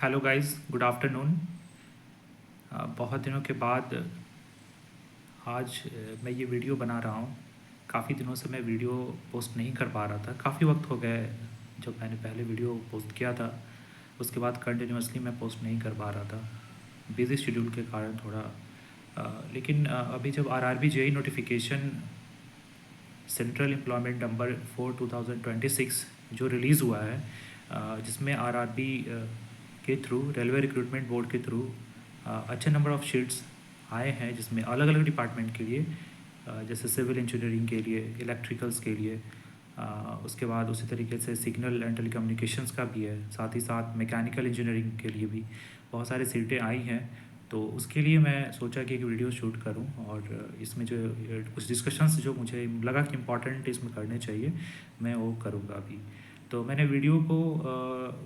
Hello guys, good afternoon. बहुत दिनों के बाद आज मैं ये वीडियो बना रहा हूँ। काफ़ी दिनों से मैं वीडियो पोस्ट नहीं कर पा रहा था। काफ़ी वक्त हो गए जब मैंने पहले वीडियो पोस्ट किया था, उसके बाद कंटिन्यूसली मैं पोस्ट नहीं कर पा रहा था, बिज़ी शेड्यूल के कारण थोड़ा। लेकिन अभी जब RRB JEE notification central employment number 4/2026 जो रिलीज़ हुआ है, जिसमें आरआरबी के थ्रू, रेलवे रिक्रूटमेंट बोर्ड के थ्रू अच्छे नंबर ऑफ़ शीट्स आए हैं, जिसमें अलग अलग डिपार्टमेंट के लिए, जैसे सिविल इंजीनियरिंग के लिए, इलेक्ट्रिकल्स के लिए, उसके बाद उसी तरीके से सिग्नल एंड टेलीकम्युनिकेशंस का भी है, साथ ही साथ मैकेनिकल इंजीनियरिंग के लिए भी बहुत सारी सीटें आई हैं। तो उसके लिए मैं सोचा कि एक वीडियो शूट करूं और इसमें जो कुछ डिस्कशंस जो मुझे लगा कि इम्पॉर्टेंट इसमें करने चाहिए, मैं वो करूंगा अभी। तो मैंने वीडियो को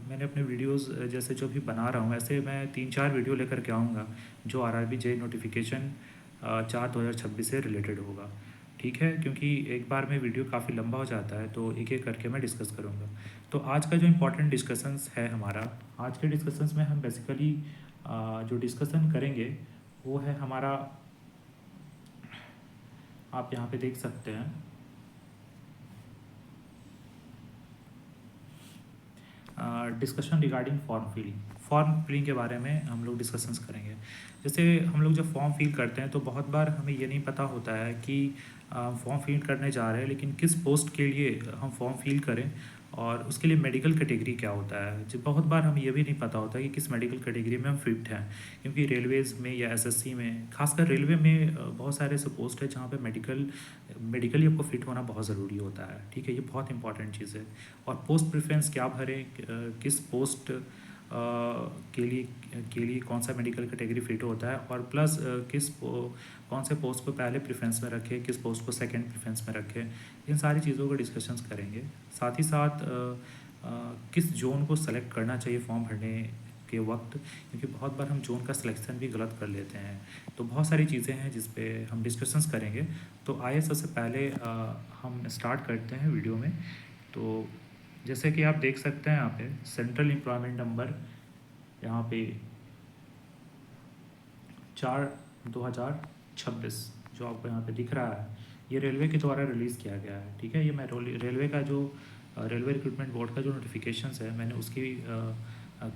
मैंने अपने वीडियोस जैसे जो भी बना रहा हूँ, ऐसे मैं 3-4 वीडियो लेकर के आऊँगा जो आरआरबी जेईई नोटिफिकेशन 4/2026 से रिलेटेड होगा। ठीक है, क्योंकि एक बार में वीडियो काफ़ी लंबा हो जाता है, तो एक एक करके मैं डिस्कस करूँगा। तो आज का जो इम्पोर्टेंट डिस्कशंस है हमारा, आज के डिस्कशंस में हम बेसिकली जो डिस्कशन करेंगे वो है हमारा, आप यहाँ पे देख सकते हैं, डिस्कशन रिगार्डिंग फॉर्म फिलिंग के बारे में हम लोग डिस्कशंस करेंगे। जैसे हम लोग जब फॉर्म फिल करते हैं तो बहुत बार हमें ये नहीं पता होता है कि फॉर्म फिल करने जा रहे हैं, लेकिन किस पोस्ट के लिए हम फॉर्म फिल करें और उसके लिए मेडिकल कैटेगरी क्या होता है। जब बहुत बार हमें ये भी नहीं पता होता कि किस मेडिकल कैटेगरी में हम फिट हैं, क्योंकि रेलवेज़ में या एसएससी में, खासकर रेलवे में बहुत सारे ऐसे पोस्ट है जहाँ पे मेडिकली आपको फिट होना बहुत ज़रूरी होता है। ठीक है, ये बहुत इंपॉर्टेंट चीज़ है। और पोस्ट प्रेफरेंस क्या भरें, किस पोस्ट के लिए कौन सा मेडिकल कैटेगरी फिट होता है, और प्लस कौन से पोस्ट को पहले प्रेफरेंस में रखें, किस पोस्ट को सेकंड प्रेफरेंस में रखें, इन सारी चीज़ों को डिस्कशंस करेंगे। साथ ही साथ किस जोन को सेलेक्ट करना चाहिए फॉर्म भरने के वक्त, क्योंकि बहुत बार हम जोन का सिलेक्शन भी गलत कर लेते हैं। तो बहुत सारी चीज़ें हैं जिस पे हम डिस्कशंस करेंगे। तो आइए सबसे पहले हम स्टार्ट करते हैं वीडियो में। तो जैसे कि आप देख सकते हैं यहाँ पे सेंट्रल एम्प्लॉयमेंट नंबर यहाँ पे 4/2026 जो आपको यहाँ पे दिख रहा है, ये रेलवे के द्वारा रिलीज़ किया गया है। ठीक है, ये मैं रेलवे का जो रेलवे रिक्रूटमेंट बोर्ड का जो नोटिफिकेशंस है, मैंने उसकी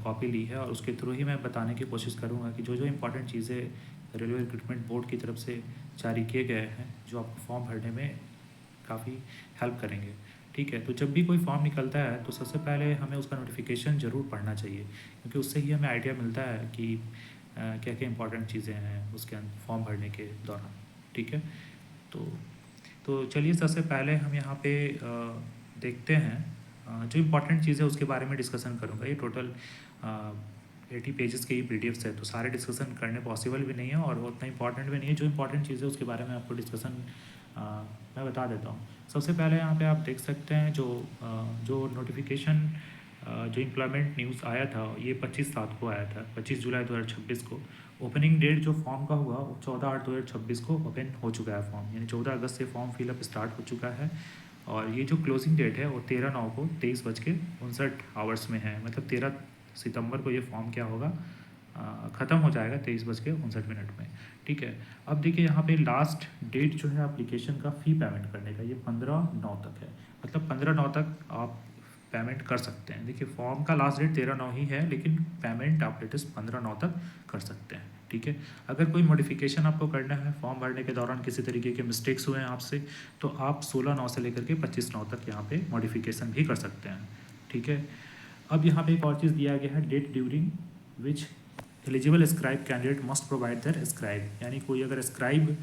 कॉपी ली है और उसके थ्रू ही मैं बताने की कोशिश करूँगा कि जो जो इंपॉर्टेंट चीज़ें रेलवे रिक्रूटमेंट बोर्ड की तरफ से जारी किए गए हैं, जो आपको फॉर्म भरने में काफ़ी हेल्प करेंगे। ठीक है, तो जब भी कोई फॉर्म निकलता है तो सबसे पहले हमें उसका नोटिफिकेशन ज़रूर पढ़ना चाहिए, क्योंकि उससे ही हमें आइडिया मिलता है कि क्या क्या इंपॉर्टेंट चीज़ें हैं उसके फॉर्म भरने के दौरान। ठीक है, तो चलिए सबसे पहले हम यहाँ पे देखते हैं, जो इम्पोर्टेंट चीज़ है उसके बारे में डिस्कशन करूँगा। ये टोटल 80 पेजेस के ये पीडीएफ्स है, तो सारे डिस्कशन करने पॉसिबल भी नहीं है और उतना इंपॉर्टेंट भी नहीं है। जो इंपॉर्टेंट चीज़ है उसके बारे में आपको डिस्कशन मैं बता देता हूँ। सबसे पहले यहाँ पे आप देख सकते हैं जो नोटिफिकेशन जो एम्प्लॉयमेंट न्यूज़ आया था, ये 25/7 को आया था, 25 जुलाई 2026 को। ओपनिंग डेट जो फॉर्म का हुआ वो 14/8/2026 को ओपन हो चुका है फॉर्म, यानी 14 अगस्त से फॉर्म फिलअप स्टार्ट हो चुका है। और ये जो क्लोजिंग डेट है वो 13/9 को 23:59 में है, मतलब 13 सितंबर को ये फॉर्म क्या होगा, ख़त्म हो जाएगा 23:59 में। ठीक है, अब देखिए यहाँ पे लास्ट डेट जो है एप्लीकेशन का फ़ी पेमेंट करने का, ये 15/9 तक है, मतलब 15/9 तक आप पेमेंट कर सकते हैं। देखिए फॉर्म का लास्ट डेट 13/9 ही है, लेकिन पेमेंट आप लेटेस्ट 15/9 तक कर सकते हैं। ठीक है, अगर कोई मॉडिफिकेशन आपको करना है फॉर्म भरने के दौरान, किसी तरीके के मिस्टेक्स हुए हैं आपसे, तो आप 16/9 से लेकर के 25/9 तक यहाँ पे मॉडिफिकेशन भी कर सकते हैं। ठीक है, अब यहाँ पे एक और चीज़ दिया गया है, date during which eligible scribe candidate must provide their scribe, यानी कोई अगर स्क्राइब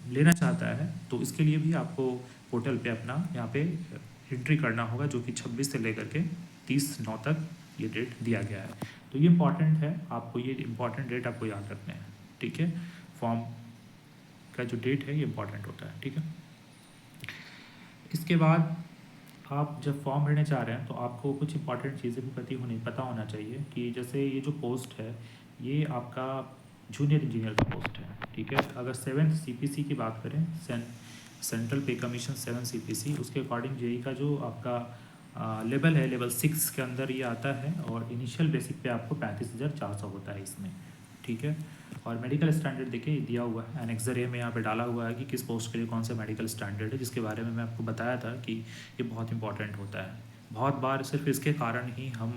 लेना चाहता है तो इसके लिए भी आपको पोर्टल पे अपना यहाँ पे एंट्री करना होगा, जो कि 26 से लेकर के 30/9 तक ये डेट दिया गया है। तो ये इंपॉर्टेंट है, आपको ये इंपॉर्टेंट डेट आपको याद रखने हैं। ठीक है, फॉर्म का जो डेट है ये इंपॉर्टेंट होता है। ठीक है, इसके बाद आप जब फॉर्म भरने जा रहे हैं तो आपको कुछ इंपॉर्टेंट चीज़ें भी पता होना चाहिए, कि जैसे ये जो पोस्ट है ये आपका जूनियर इंजीनियर का पोस्ट है। ठीक है, अगर 7th CPC की बात करें, सेंट्रल पे कमीशन 7 CPC, उसके अकॉर्डिंग जेई का जो आपका लेवल है, लेवल 6 के अंदर ये आता है और इनिशियल बेसिक पे आपको 35,400 होता है इसमें, ठीक है। और मेडिकल स्टैंडर्ड देखिए दिया हुआ है एनेक्सर ए में, यहाँ पे डाला हुआ है कि किस पोस्ट के लिए कौन सा मेडिकल स्टैंडर्ड है, जिसके बारे में मैं आपको बताया था कि ये बहुत इंपॉर्टेंट होता है। बहुत बार सिर्फ इसके कारण ही हम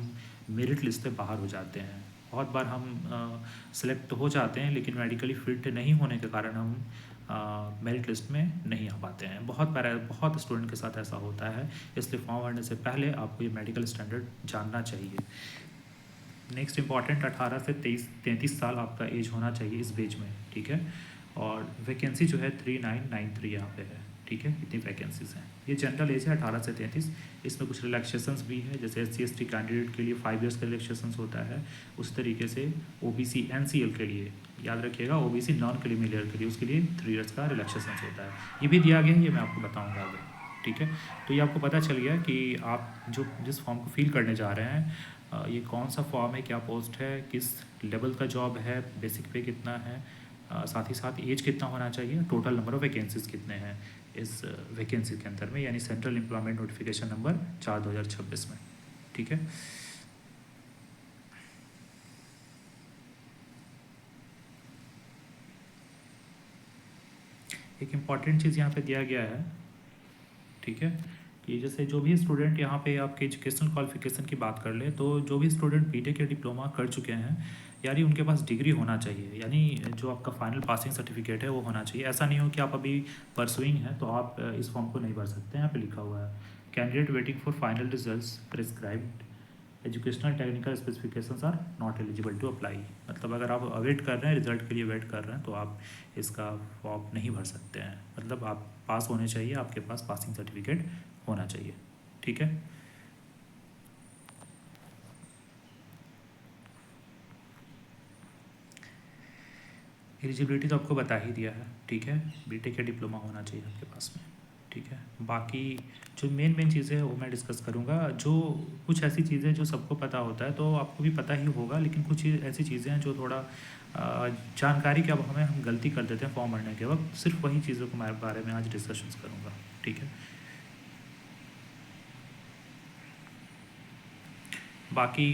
मेरिट लिस्ट से बाहर हो जाते हैं, बहुत बार हम सेलेक्ट हो जाते हैं लेकिन मेडिकली फिट नहीं होने के कारण हम मेरिट लिस्ट में नहीं आ पाते हैं। बहुत स्टूडेंट के साथ ऐसा होता है, इसलिए फॉर्म भरने से पहले आपको ये मेडिकल स्टैंडर्ड जानना चाहिए। नेक्स्ट इंपॉर्टेंट 18 से 33 साल आपका एज होना चाहिए इस बेज में, ठीक है। और वैकेंसी जो है 3993 यहाँ पे है, ठीक है। इतनी वैकेंसीज हैं। ये जनरल एज है 18 से 33। इसमें कुछ रिलैक्सेशंस भी है, जैसे SC/ST कैंडिडेट के लिए 5 ईयर्स का रिलैक्सेशंस होता है, उस तरीके से OBC NCL के लिए याद रखिएगा, OBC नॉन क्रीमी लेयर के लिए उसके लिए 3 ईयर्स का रिलैक्सेशंस होता है। ये भी दिया गया है, ये मैं आपको बताऊँगा आगे, ठीक है। तो ये आपको पता चल गया कि आप जिस फॉर्म को फिल करने जा रहे हैं ये कौन सा फॉर्म है, क्या पोस्ट है, किस लेवल का जॉब है, बेसिक पे कितना है, साथ ही साथ एज कितना होना चाहिए, टोटल नंबर ऑफ़ वैकेंसीज़ कितने हैं इस वैकेंसी के अंदर में, यानी सेंट्रल एम्प्लॉयमेंट नोटिफिकेशन नंबर 4/2026 में, ठीक है। एक इम्पॉर्टेंट चीज़ यहाँ पे दिया गया है, ठीक है, कि जैसे जो भी स्टूडेंट यहाँ पे आपके एजुकेशनल क्वालिफिकेशन की बात कर ले, तो जो भी स्टूडेंट BTech या डिप्लोमा कर चुके हैं, यानी उनके पास डिग्री होना चाहिए, यानी जो आपका फाइनल पासिंग सर्टिफिकेट है वो होना चाहिए। ऐसा नहीं हो कि आप अभी परसुइंग हैं तो आप इस फॉर्म को नहीं भर सकते हैं। यहाँ पे लिखा हुआ है candidate waiting for final results prescribed educational technical specifications are not eligible to apply. मतलब अगर आप वेट कर रहे हैं, रिजल्ट के लिए वेट कर रहे हैं, तो आप इसका फॉर्म नहीं भर सकते हैं। मतलब आप पास होने चाहिए, आपके पास पासिंग सर्टिफिकेट होना चाहिए, ठीक है। एलिजिबिलिटी तो आपको बता ही दिया है, ठीक है। BTech या डिप्लोमा होना चाहिए आपके पास में, ठीक है। बाकी जो मेन चीज़ें हैं वो मैं डिस्कस करूँगा। जो कुछ ऐसी चीज़ें जो सबको पता होता है तो आपको भी पता ही होगा, लेकिन कुछ ऐसी चीज़ें हैं जो थोड़ा जानकारी के अभाव में हम गलती कर देते हैं फॉर्म भरने के वक्त। सिर्फ वही चीज़ों के बारे में आज डिस्कशंस करूँगा, ठीक है। बाकी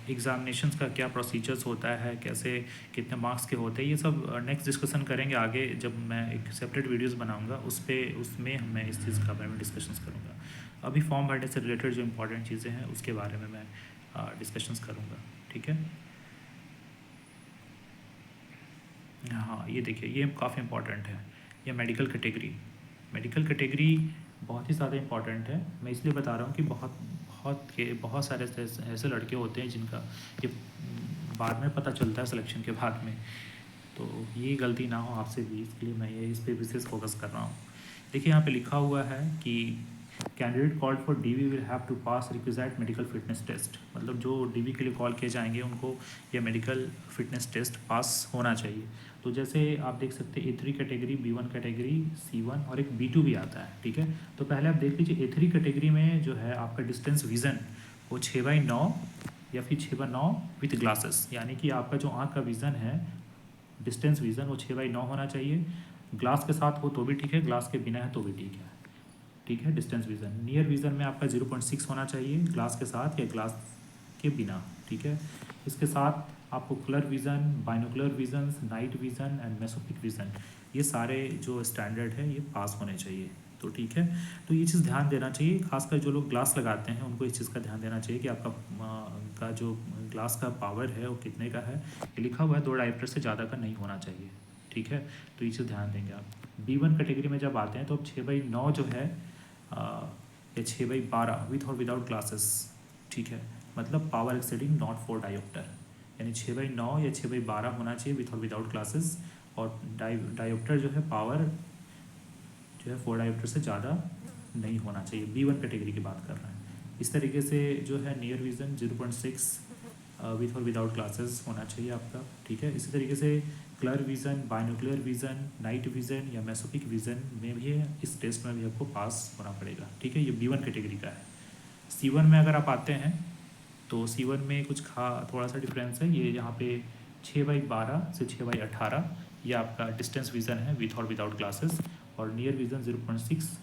एग्ज़ामिनेशंस का क्या प्रोसीजर्स होता है, कैसे कितने मार्क्स के होते हैं, ये सब नेक्स्ट डिस्कशन करेंगे आगे, जब मैं एक सेपरेट वीडियोस बनाऊंगा उसमें मैं इस चीज़ का बारे में डिस्कशंस करूंगा। अभी फॉर्म भरने से रिलेटेड जो इंपॉर्टेंट चीज़ें हैं उसके बारे में मैं डिस्कशंस करूँगा, ठीक है। हाँ, ये देखिए, ये काफ़ी इंपॉर्टेंट है। ये मेडिकल कैटेगरी बहुत ही ज़्यादा इंपॉर्टेंट है। मैं इसलिए बता रहा हूँ कि बहुत सारे ऐसे लड़के होते हैं जिनका ये बाद में पता चलता है सिलेक्शन के बाद में, तो ये गलती ना हो आपसे भी, इसके लिए मैं ये इस पर विशेष फोकस कर रहा हूँ। देखिए यहाँ पे लिखा हुआ है कि candidate called for DV will have to pass requisite medical fitness test. मतलब जो DV के लिए कॉल किए जाएंगे उनको ये मेडिकल फिटनेस टेस्ट पास होना चाहिए। तो जैसे आप देख सकते हैं A3 category, B1 category, C1 और एक B2 भी आता है, ठीक है। तो पहले आप देख लीजिए A3 कैटेगरी में जो है आपका डिस्टेंस विज़न वो 6/9 या फिर 6/9 विथ ग्लासेस, यानी कि आपका जो आँख का विज़न है, डिस्टेंस विज़न वो 6/9 होना चाहिए। ग्लास के साथ हो तो भी ठीक है, ग्लास के बिना है तो भी ठीक है, ठीक है। डिस्टेंस विज़न, नियर विज़न में आपका 0.6 होना चाहिए, ग्लास के साथ या ग्लास के बिना, ठीक है। इसके साथ आपको colour vision, binocular vision, night vision and mesopic vision, ये सारे जो स्टैंडर्ड है ये पास होने चाहिए, तो ठीक है। तो ये चीज़ ध्यान देना चाहिए, खासकर जो लोग ग्लास लगाते हैं उनको इस चीज़ का ध्यान देना चाहिए कि आपका जो ग्लास का पावर है वो कितने का है। ये लिखा हुआ है 2 डायोप्टर से ज़्यादा का नहीं होना चाहिए, ठीक है। तो ये चीज़ ध्यान देंगे आप। B1 कैटेगरी में जब आते हैं तो अब 6/9 जो है या 6/12 विथ और विदाउट ग्लासेस, ठीक है। मतलब पावर एक्सेडिंग नॉट 4 डायोप्टर, यानी 6/9 या 6/12 होना चाहिए विथ और विदाउट ग्लासेस। और डायोप्टर जो है पावर जो है 4 डायोप्टर से ज़्यादा नहीं होना चाहिए। B1 कैटेगरी की बात कर रहे हैं। इस तरीके से जो है नियर विज़न 0.6 विथ और विदाउट ग्लासेस होना चाहिए आपका, ठीक है। इसी तरीके से colour vision, binocular vision, night vision या मेसोपिक विज़न में भी इस टेस्ट में भी आपको पास होना पड़ेगा, ठीक है। ये B1 कैटेगरी का है। C1 में अगर आप आते हैं तो C1 में कुछ थोड़ा सा डिफरेंस है। ये यहाँ पे 6/12 से 6/18 ये आपका डिस्टेंस विज़न है विथ और विदाउट ग्लासेस, और नियर विज़न 0.6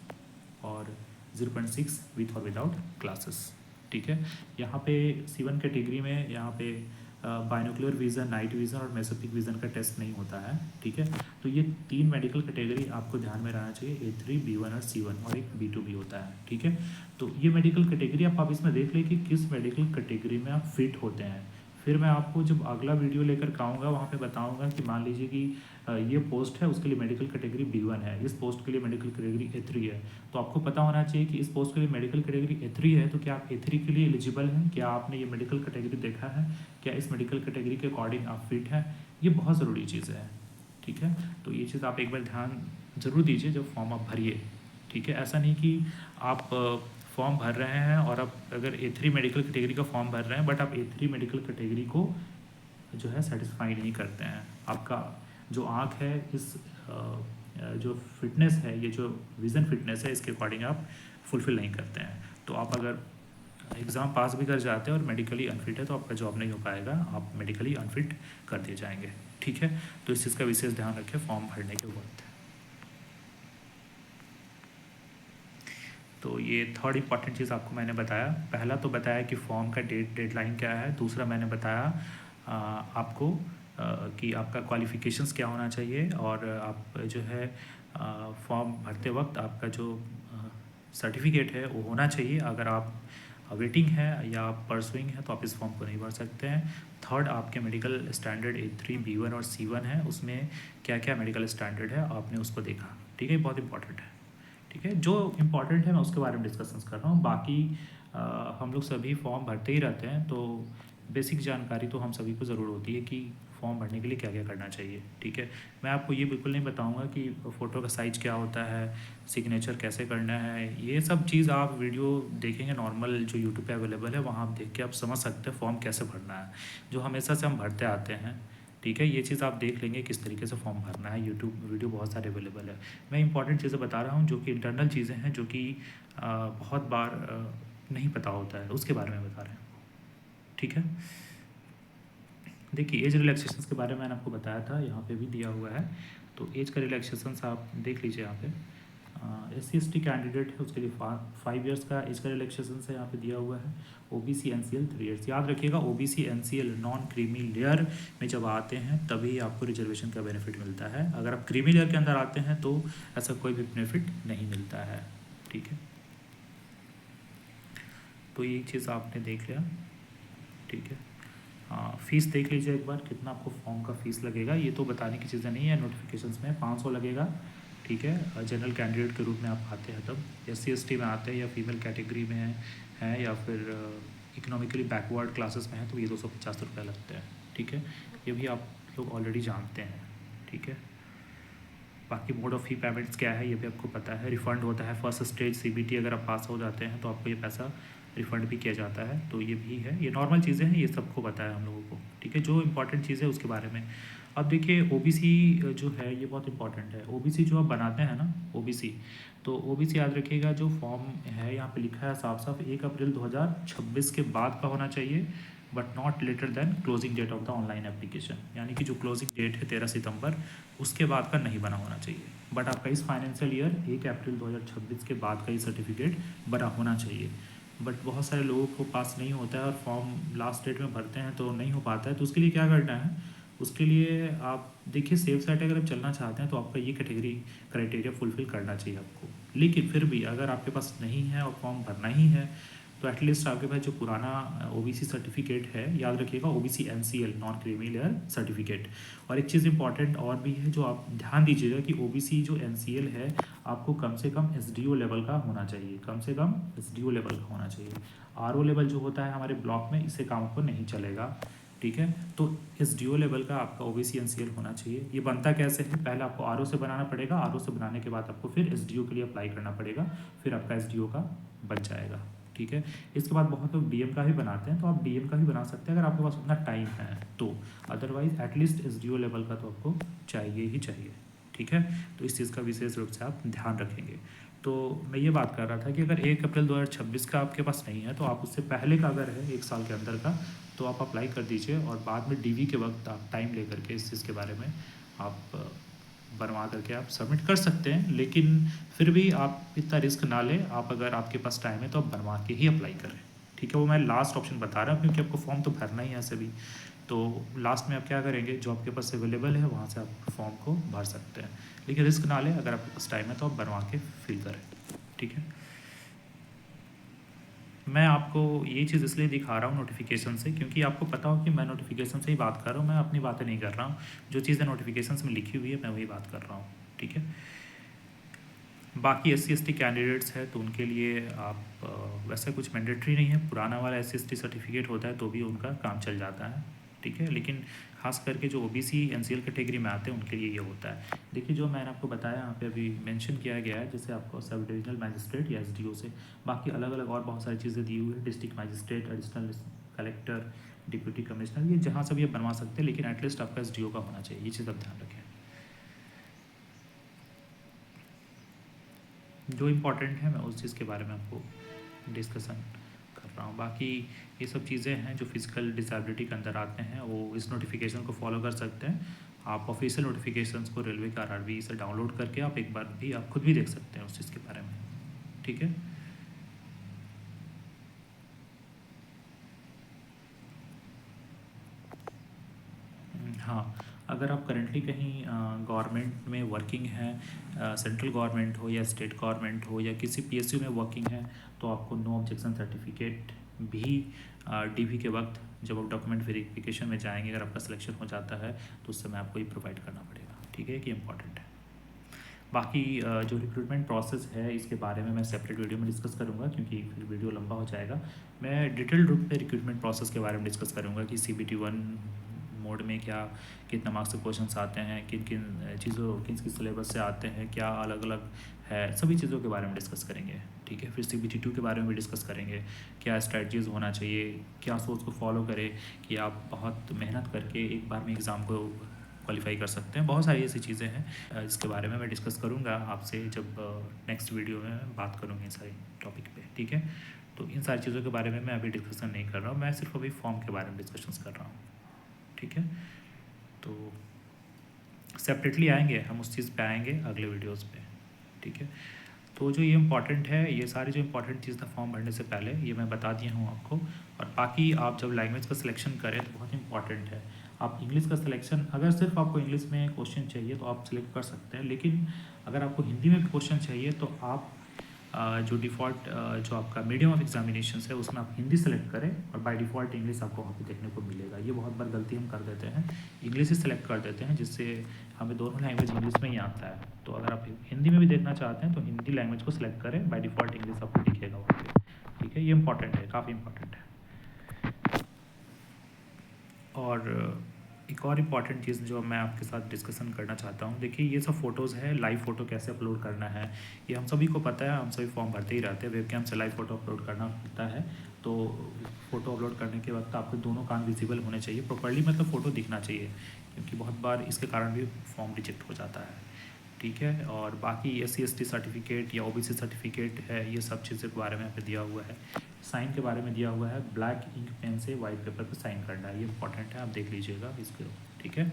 और 0.6 विथ और विदाउट ग्लासेस, ठीक है। यहाँ पे C1 कैटेगरी में यहाँ पे बाइनोकुलर विज़न, नाइट विज़न और मेसोपिक विज़न का टेस्ट नहीं होता है, ठीक है। तो ये 3 मेडिकल कैटेगरी आपको ध्यान में रहना चाहिए, A3, B1 और C1, और एक B2 भी होता है, ठीक है। तो ये मेडिकल कैटेगरी आप इसमें देख लें कि किस मेडिकल कैटेगरी में आप फिट होते हैं। फिर मैं आपको जब अगला वीडियो लेकर के आऊँगा वहाँ पे बताऊँगा कि मान लीजिए कि ये पोस्ट है, उसके लिए मेडिकल कैटेगरी B1 है, इस पोस्ट के लिए मेडिकल कैटेगरी A3 है। तो आपको पता होना चाहिए कि इस पोस्ट के लिए मेडिकल कैटेगरी A3 है, तो क्या आप A3 के लिए एलिजिबल हैं, क्या आपने ये मेडिकल कैटेगरी देखा है, क्या इस मेडिकल कैटेगरी के अकॉर्डिंग आप फिट हैं। ये बहुत ज़रूरी चीज़ है, ठीक है। तो ये चीज़ आप एक बार ध्यान ज़रूर दीजिए जब फॉर्म आप भरिए, ठीक है। ऐसा नहीं कि आप फॉर्म भर रहे हैं और आप अगर A3 मेडिकल कैटेगरी का फॉर्म भर रहे हैं बट आप A3 मेडिकल कैटेगरी को जो है सेटिस्फाई नहीं करते हैं। आपका जो आँख है, इस जो फिटनेस है, ये जो विज़न फिटनेस है, इसके अकॉर्डिंग आप फुलफ़िल नहीं करते हैं। तो आप अगर एग्ज़ाम पास भी कर जाते हैं और मेडिकली अनफिट है तो आपका जॉब नहीं हो पाएगा, आप मेडिकली अनफिट कर दिए जाएंगे, ठीक है। तो इस चीज़ का विशेष ध्यान रखें फॉर्म भरने के वक्त। तो ये थर्ड इम्पॉर्टेंट चीज़ आपको मैंने बताया। पहला तो बताया कि फॉर्म का डेडलाइन क्या है। दूसरा मैंने बताया आपको कि आपका क्वालिफ़िकेशंस क्या होना चाहिए, और आप जो है फॉर्म भरते वक्त आपका जो सर्टिफिकेट है वो होना चाहिए। अगर आप वेटिंग है या आप परसुइंग है तो आप इस फॉर्म को नहीं भर सकते हैं। थर्ड, आपके मेडिकल स्टैंडर्ड A3, B1 और C1 है, उसमें क्या क्या मेडिकल स्टैंडर्ड है आपने उसको देखा, ठीक है। बहुत इंपॉर्टेंट है, ठीक है। जो इम्पॉर्टेंट है मैं उसके बारे में डिस्कशंस कर रहा हूँ। बाकी हम लोग सभी फॉर्म भरते ही रहते हैं, तो बेसिक जानकारी तो हम सभी को ज़रूर होती है कि फॉर्म भरने के लिए क्या क्या करना चाहिए, ठीक है। मैं आपको ये बिल्कुल नहीं बताऊंगा कि फ़ोटो का साइज़ क्या होता है, सिग्नेचर कैसे करना है। ये सब चीज़ आप वीडियो देखेंगे नॉर्मल जो यूट्यूब पे अवेलेबल है, वहाँ आप देख के आप समझ सकते हैं फॉर्म कैसे भरना है, जो हमेशा से हम भरते आते हैं, ठीक है। ये चीज़ आप देख लेंगे किस तरीके से फॉर्म भरना है, यूट्यूब वीडियो बहुत सारे अवेलेबल है। मैं इंपॉर्टेंट चीज़ें बता रहा हूँ जो कि इंटरनल चीज़ें हैं, जो कि बहुत बार नहीं पता होता है, उसके बारे में बता रहे हैं, ठीक है। देखिए एज रिलैक्सेशन के बारे में मैंने आपको बताया था, यहाँ पे भी दिया हुआ है। तो एज का रिलैक्सेशन आप देख लीजिए यहाँ पे। SC/ST कैंडिडेट है उसके लिए 5 ईयर्स का एज का रिलैक्सेशन है यहाँ पे दिया हुआ है। OBC NCL 3 years. याद रखिएगा OBC NCL non creamy layer में जब आते हैं तभी आपको रिजर्वेशन का बेनिफिट मिलता है। अगर आप क्रीमी लेयर के अंदर आते हैं तो ऐसा कोई भी बेनिफिट नहीं मिलता है, ठीक है। तो ये चीज़ आपने देख लिया, ठीक है। फ़ीस देख लीजिए एक बार, कितना आपको फॉर्म का फ़ीस लगेगा। ये तो बताने की चीज़ें नहीं है, नोटिफिकेशंस में 500 लगेगा, ठीक है। जनरल कैंडिडेट के रूप में आप आते हैं तब, SC/ST में आते हैं या फीमेल कैटेगरी में हैं या फिर इकोनॉमिकली बैकवर्ड क्लासेस में हैं तो ये 250 रुपये लगते हैं, ठीक है। ये भी आप लोग ऑलरेडी जानते हैं, ठीक है। बाकी मोड ऑफ फी पेमेंट्स क्या है ये भी आपको पता है। रिफ़ंड होता है फर्स्ट स्टेज CBT, अगर आप पास हो जाते हैं तो आपको ये पैसा रिफ़ंड भी किया जाता है, तो ये भी है। ये नॉर्मल चीज़ें हैं, ये सबको पता है हम लोगों को, ठीक है। जो इंपॉर्टेंट चीज़ है उसके बारे में अब देखिए। OBC जो है ये बहुत इंपॉर्टेंट है। OBC जो आप बनाते हैं ना OBC, तो OBC याद रखिएगा जो फॉर्म है यहाँ पे लिखा है साफ साफ 1 अप्रैल 2026 के बाद का होना चाहिए, but not later than closing date of the online application. यानी कि जो क्लोजिंग डेट है 13 सितंबर, उसके बाद का नहीं बना होना चाहिए। बट आपका इस फाइनेंशियल ईयर 1 अप्रैल 2026 के बाद का ही सर्टिफिकेट बना होना चाहिए। बट बहुत सारे लोगों को पास नहीं होता है और फॉर्म लास्ट डेट में भरते हैं तो नहीं हो पाता है। तो उसके लिए क्या करना है, उसके लिए आप देखिए सेफ साइड अगर आप चलना चाहते हैं तो आपका ये कैटेगरी क्राइटेरिया फुलफ़िल करना चाहिए आपको। लेकिन फिर भी अगर आपके पास नहीं है और फॉर्म भरना ही है तो एटलीस्ट आपके पास जो पुराना OBC सर्टिफिकेट है, याद रखिएगा OBC NCL non creamy layer certificate. और एक चीज़ इंपॉर्टेंट और भी है जो आप ध्यान दीजिएगा कि OBC जो NCL है आपको कम से कम SDO लेवल का होना चाहिए, कम से कम SDO लेवल का होना चाहिए। RO लेवल जो होता है हमारे ब्लॉक में, इससे काम आपको नहीं चलेगा, ठीक है। तो SDO लेवल का आपका OBC NCL होना चाहिए। ये बनता कैसे है, पहले आपको RO से बनाना पड़ेगा, RO से बनाने के बाद आपको फिर SDO के लिए अप्लाई करना पड़ेगा, फिर आपका SDO का बन जाएगा, ठीक है। इसके बाद बहुत लोग DM का भी बनाते हैं, तो आप DM का भी बना सकते हैं अगर आपके पास उतना टाइम है तो। अदरवाइज एटलीस्ट SDO लेवल का तो आपको चाहिए ही चाहिए, ठीक है। तो इस चीज़ का विशेष रूप से आप ध्यान रखेंगे। तो मैं ये बात कर रहा था कि अगर 1 अप्रैल 2026 का आपके पास नहीं है तो आप उससे पहले का अगर है 1 साल के अंदर का तो आप अप्लाई कर दीजिए, और बाद में DV के वक्त आप टाइम लेकर के इस चीज़ के बारे में आप बनवा करके आप सबमिट कर सकते हैं, लेकिन फिर भी आप इतना रिस्क ना लें। आप अगर आपके पास टाइम है तो आप बनवा के ही अप्लाई करें, ठीक है। वो मैं लास्ट ऑप्शन बता रहा हूँ क्योंकि आपको फॉर्म तो भरना ही है सभी, तो लास्ट में आप क्या करेंगे, जो आपके पास अवेलेबल है वहाँ से आप फॉर्म को भर सकते हैं, लेकिन रिस्क ना लें। अगर आपके पास टाइम है तो आप बनवा के फिल करें, ठीक है। मैं आपको ये चीज़ इसलिए दिखा रहा हूँ नोटिफिकेशन से, क्योंकि आपको पता हो कि मैं नोटिफिकेशन से ही बात कर रहा हूँ, मैं अपनी बातें नहीं कर रहा हूँ। जो चीज़ें नोटिफिकेशन में लिखी हुई है मैं वही बात कर रहा हूँ, ठीक है। बाकी SC ST कैंडिडेट्स है तो उनके लिए आप वैसा कुछ मैंडेटरी नहीं है, पुराना वाला SC ST सर्टिफिकेट होता है तो भी उनका काम चल जाता है, ठीक है। लेकिन खास करके जो OBC NCL कैटेगरी में आते हैं उनके लिए ये होता है। देखिए जो मैंने आपको बताया यहाँ पे अभी मेंशन किया गया है, जैसे आपको सब डिविजनल मैजिस्ट्रेट या SDO से, बाकी अलग अलग और बहुत सारी चीज़ें दी हुई है, district magistrate, additional collector, deputy commissioner, ये जहाँ से भी आप बनवा सकते हैं, लेकिन एटलीस्ट आपका SDO का होना चाहिए, ये चीज़ आप ध्यान रखें। जो इम्पोर्टेंट है मैं उस चीज़ के बारे में आपको डिस्कसन कर रहा हूँ। बाकी ये सब चीज़ें हैं जो फिजिकल डिसेबिलिटी के अंदर आते हैं, वो इस नोटिफिकेशन को फॉलो कर सकते हैं। आप ऑफिशियल नोटिफिकेशंस को रेलवे का RRB से डाउनलोड करके आप एक बार भी आप खुद भी देख सकते हैं उस चीज़ के बारे में, ठीक है। हाँ, अगर आप करेंटली कहीं गवर्नमेंट में वर्किंग हैं, सेंट्रल गवर्नमेंट हो या स्टेट गवर्नमेंट हो या किसी PSU में वर्किंग है, तो आपको नो ऑब्जेक्शन सर्टिफिकेट भी DV के वक्त जब आप डॉक्यूमेंट वेरिफिकेशन में जाएंगे, अगर आपका सिलेक्शन हो जाता है तो उस समय आपको ये प्रोवाइड करना पड़ेगा, ठीक है, कि इम्पॉर्टेंट है। बाकी जो रिक्रूटमेंट प्रोसेस है इसके बारे में मैं सेपरेट वीडियो में डिस्कस करूंगा, क्योंकि फिर वीडियो लंबा हो जाएगा। मैं डिटेल्ड रूप में रिक्रूटमेंट प्रोसेस के बारे में डिस्कस करूंगा कि CBT 1 मोड में क्या कितना मार्क्स के क्वेश्चन आते हैं, किन किन चीज़ों किन किस सिलेबस से आते हैं, क्या अलग अलग है, सभी चीज़ों के बारे में डिस्कस करेंगे, ठीक है। फिर CBT 2 के बारे में भी डिस्कस करेंगे, क्या स्ट्रैटेजीज़ होना चाहिए, क्या सोच को फॉलो करें कि आप बहुत मेहनत करके एक बार में एग्ज़ाम को क्वालिफाई कर सकते हैं। बहुत सारी ऐसी चीज़ें हैं इसके बारे में मैं डिस्कस करूँगा आपसे जब नेक्स्ट वीडियो में बात करूँगी इन सारी टॉपिक पे, ठीक है। तो इन सारी चीज़ों के बारे में मैं अभी डिस्कशन नहीं कर रहा हूँ, मैं सिर्फ अभी फॉर्म के बारे में डिस्कशंस कर रहा हूँ, ठीक है। तो सेपरेटली आएंगे हम उस चीज़ पे आएंगे अगले वीडियोज़ पे, ठीक है। तो जो ये इम्पॉर्टेंट है, ये सारी जो इम्पॉर्टेंट चीज़ था फॉर्म भरने से पहले ये मैं बता दिया हूँ आपको। और बाकी आप जब लैंग्वेज का सिलेक्शन करें तो बहुत इंपॉर्टेंट है, आप इंग्लिश का सिलेक्शन, अगर सिर्फ आपको इंग्लिश में क्वेश्चन चाहिए तो आप सिलेक्ट कर सकते हैं, लेकिन अगर आपको हिंदी में भी क्वेश्चन चाहिए तो आप जो डिफ़ॉल्ट जो आपका मीडियम ऑफ एग्जामिनेशन है उसमें आप हिंदी सेलेक्ट करें और बाय डिफ़ॉल्ट इंग्लिश आपको वहाँ पे देखने को मिलेगा। ये बहुत बार गलती हम कर देते हैं, इंग्लिश ही सेलेक्ट कर देते हैं, जिससे हमें दोनों लैंग्वेज इंग्लिश में ही आता है। तो अगर आप हिंदी में भी देखना चाहते हैं तो हिंदी लैंग्वेज को सिलेक्ट करें, बाय डिफ़ॉल्ट इंग्लिश आपको दिखेगा वहाँ पे, ठीक है। ये इंपॉर्टेंट है, काफ़ी इंपॉर्टेंट है। और एक और इम्पॉर्टेंट चीज़ जो मैं आपके साथ डिस्कशन करना चाहता हूँ, देखिए ये सब फ़ोटोज़ है, लाइव फ़ोटो कैसे अपलोड करना है ये हम सभी को पता है, हम सभी फॉर्म भरते ही रहते हैं, वेबकैम से लाइव फ़ोटो अपलोड करना होता है। तो फ़ोटो अपलोड करने के वक्त आपके दोनों कान विजिबल होने चाहिए प्रॉपर्ली, मतलब फ़ोटो दिखना चाहिए, क्योंकि बहुत बार इसके कारण भी फॉर्म रिजेक्ट हो जाता है, ठीक है। और बाकी SC ST सर्टिफिकेट या OBC सर्टिफिकेट है, ये सब चीज़ें के बारे में यहाँ पे दिया हुआ है। साइन के बारे में दिया हुआ है, ब्लैक इंक पेन से वाइट पेपर पे साइन करना है, ये इंपॉर्टेंट है, आप देख लीजिएगा इसको, ठीक है।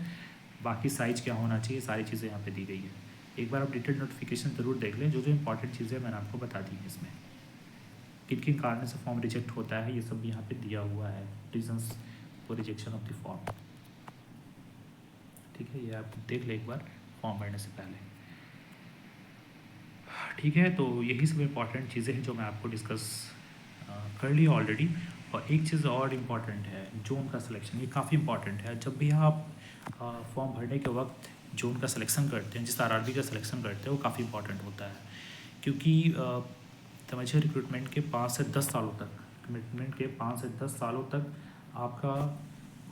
बाकी साइज़ क्या होना चाहिए, सारी चीज़ें यहाँ पे दी गई है। एक बार आप डिटेल नोटिफिकेशन ज़रूर देख लें, जो जो इंपॉर्टेंट चीज़ें मैंने आपको बता दी हैं इसमें, किन किन कारण से फॉर्म रिजेक्ट होता है ये सब यहाँ पे दिया हुआ है, reasons for rejection of the form, ठीक है। ये आप देख लें एक बार फॉर्म भरने से पहले, ठीक है। तो यही सब इम्पॉर्टेंट चीज़ें हैं जो मैं आपको डिस्कस कर ली ऑलरेडी। और एक चीज़ और इम्पॉर्टेंट है, जोन का सिलेक्शन, ये काफ़ी इंपॉर्टेंट है। जब भी आप फॉर्म भरने के वक्त जोन का सिलेक्शन करते हैं, जिस RRB का सिलेक्शन करते हैं, वो काफ़ी इंपॉर्टेंट होता है, क्योंकि समझिए रिक्रूटमेंट के 5 से 10 सालों तक, रिक्रूटमेंट के 5 से 10 सालों तक आपका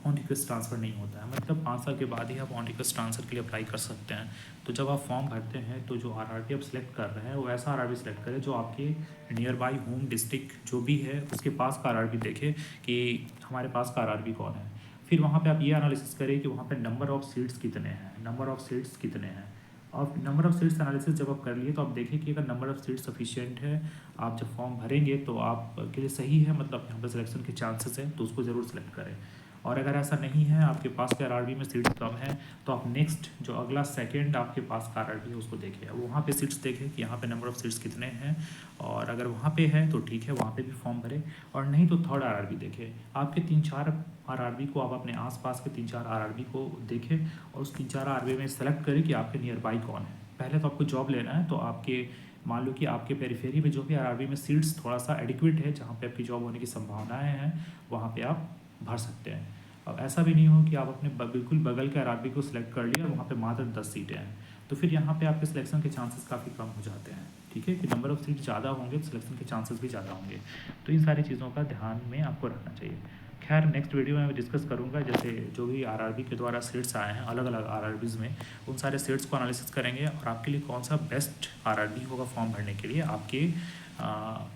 ऑन रिक्वेस्ट ट्रांसफ़र नहीं होता है, मतलब 5 साल के बाद ही आप ऑन रिक्वेस्ट ट्रांसफ़र के लिए अप्लाई कर सकते हैं। तो जब आप फॉर्म भरते हैं तो जो RRB आप सिलेक्ट कर रहे हैं वो ऐसा RRB सिलेक्ट करें जो आपके नियर बाई होम डिस्ट्रिक्ट जो भी है उसके पास का RRB देखे कि हमारे पास का RRB कौन है। फिर वहाँ पे आप ये एनालिसिस करें कि वहाँ पे नंबर ऑफ़ सीट्स कितने हैं, नंबर ऑफ़ सीट्स कितने हैं। और नंबर ऑफ़ सीट्स एनालिसिस जब आप कर लिए तो आप देखिए कि अगर नंबर ऑफ़ सीट्स सफिशिएंट है, आप जब फॉर्म भरेंगे तो आप के लिए सही है, मतलब यहाँ पर सिलेक्शन के चांसेस हैं, तो उसको ज़रूर सेलेक्ट करें। और अगर ऐसा नहीं है, आपके पास के आरआरबी में सीट्स कम है, तो आप नेक्स्ट जो अगला सेकंड आपके पास का आरआरबी है उसको देखिए, वहाँ पे सीट्स देखें कि यहाँ पे नंबर ऑफ़ सीट्स कितने हैं, और अगर वहाँ पे है तो ठीक है, वहाँ पे भी फॉर्म भरें, और नहीं तो थर्ड आरआरबी देखें। आपके 3-4 आरआरबी को, आप अपने आसपास के 3-4 आरआरबी को देखें और उस 3-4 आरआरबी में सेलेक्ट करें कि आपके नियर बाई कौन है। पहले तो आपको जॉब लेना है, तो आपके मान लो कि आपके पेरिफेरी में जो भी आरआरबी में सीट्स थोड़ा सा एडिक्वेट है, जहाँ पे आपकी जॉब होने की संभावनाएं हैं, वहाँ पे आप भर सकते हैं। अब ऐसा भी नहीं हो कि आप अपने बिल्कुल बगल के आरआरबी को सिलेक्ट कर लिया और वहाँ पे मात्र 10 सीटें हैं, तो फिर यहाँ पे आपके सिलेक्शन के चांसेस काफ़ी कम हो जाते हैं। ठीक है, कि नंबर ऑफ़ सीट ज़्यादा होंगे तो सिलेक्शन के चांसेस भी ज़्यादा होंगे, तो इन सारी चीज़ों का ध्यान में आपको रखना चाहिए। खैर, नेक्स्ट वीडियो में मैं डिस्कस करूँगा, जैसे जो भी आरआरबी के द्वारा सीट्स आए हैं अलग अलग आरआरबीज़ में, उन सारे सीट्स को एनालिसिस करेंगे और आपके लिए कौन सा बेस्ट आरआरबी होगा फॉर्म भरने के लिए आपके,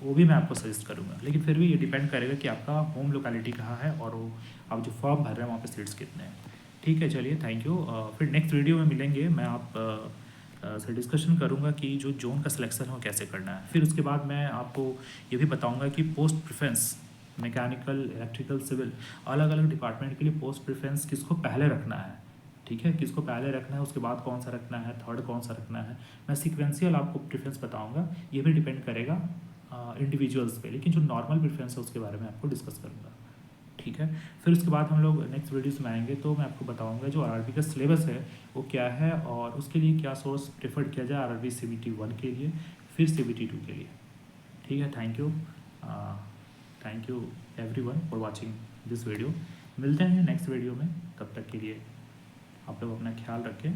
वो भी मैं आपको सजेस्ट करूँगा। लेकिन फिर भी ये डिपेंड करेगा कि आपका होम लोकेलिटी कहाँ है और वो आप जो फॉर्म भर रहे हैं वहाँ पे सीट्स कितने हैं। ठीक है, चलिए, थैंक यू। फिर नेक्स्ट वीडियो में मिलेंगे, मैं आप से डिस्कशन करूँगा कि जो जोन का सिलेक्शन है वो कैसे करना है। फिर उसके बाद मैं आपको ये भी बताऊँगा कि post preference, mechanical, electrical, civil, अलग अलग डिपार्टमेंट के लिए पोस्ट प्रेफरेंस किसको पहले रखना है। ठीक है, किसको पहले रखना है, उसके बाद कौन सा रखना है, थर्ड कौन सा रखना है, मैं सीक्वेंशियल आपको प्रेफरेंस बताऊंगा। ये भी डिपेंड करेगा इंडिविजुअल्स पे, लेकिन जो नॉर्मल प्रेफरेंस है उसके बारे में आपको डिस्कस करूँगा। ठीक है, फिर उसके बाद हम लोग नेक्स्ट वीडियोस में आएंगे, तो मैं आपको बताऊंगा जो आरआरबी का सिलेबस है वो क्या है और उसके लिए क्या सोर्स प्रेफर किया जाए आरआरबी सीबीटी 1 के लिए, फिर सीबीटी 2 के लिए। ठीक है, thank you everyone for watching this video. मिलते हैं नेक्स्ट वीडियो में, तब तक के लिए आप लोग अपना ख्याल रखें।